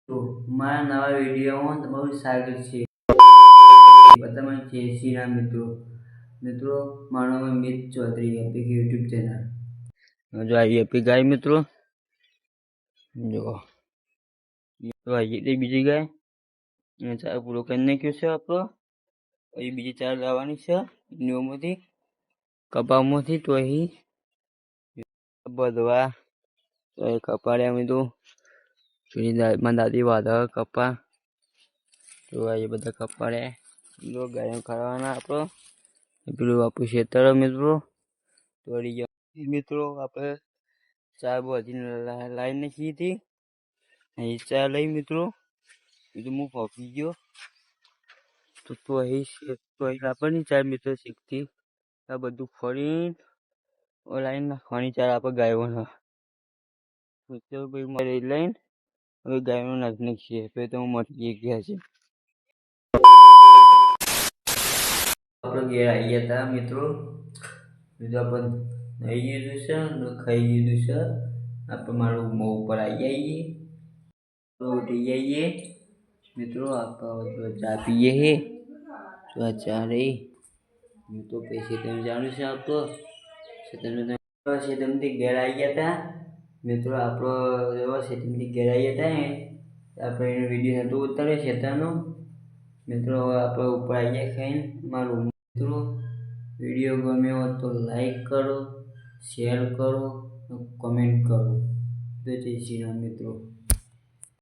તો મારા નવા વિડીયોમાં તમારું સ્વાગત છે. બધામાં જય શ્રી રામ મિત્રો મારો નામ મિત ચૌધરી એપિક યુટ્યુબ ચેનલ. જો આવી એપિક ગાય મિત્રો, જો આવી બીજી ગાય અને ચાર પૂરો કરી નાખ્યો છે આપણો. પછી બીજી ચાર લાવવાની છે ન્યુમાંથી કપામાંથી. તો અહીં બધવા તો એ કપાડ્યા અમે તો માં દાદી વાદળ કપા તો એ બધા કપાડ્યા. જો ગાયો ખાવાના આપણો પેલું આપણું ખેતર મિત્રો તોડી ગયા મિત્રો. આપણે ચા બધી લાઈન નાખી હતી અહીં ચા લઈ મિત્રો. બીજું હું ફોફી ગયો તો અહીં આપણની ચાર મિત્રો શીખતી આ બધું ફરી લાઈન નાખવાની ચાર આપણે ગાયો લઈને હવે ગાયનું નાખી નાખીએ. પછી તો મરી ગયા છે. આપણે ઘેર આવી ગયા હતા મિત્રો. બીજું આપણે આવી ગયું છે ને ખાઈ ગયું છે. આપણે મારું મોં ઉપર આવી જઈએ ઉઠી જઈએ મિત્રો. આપણે ચા પીએ હે તો આ ચા રહી હું તો પૈસે તમે જાણું છે. આપતો શેતમથી ઘેર આવી ગયા હતા મિત્રો. આપણો એવો શેતમથી ઘેર આવી હતા ને આપણે એનો વિડીયો નહોતો ઉતાર્યો શેતાનો મિત્રો. હવે આપણે ઉપર આવી ગયા ખાઈને મારું મિત્રો. વિડીયો ગમ્યો હોય તો લાઈક કરો, શેર કરો, કમેન્ટ કરો. જય શ્રી રામ મિત્રો.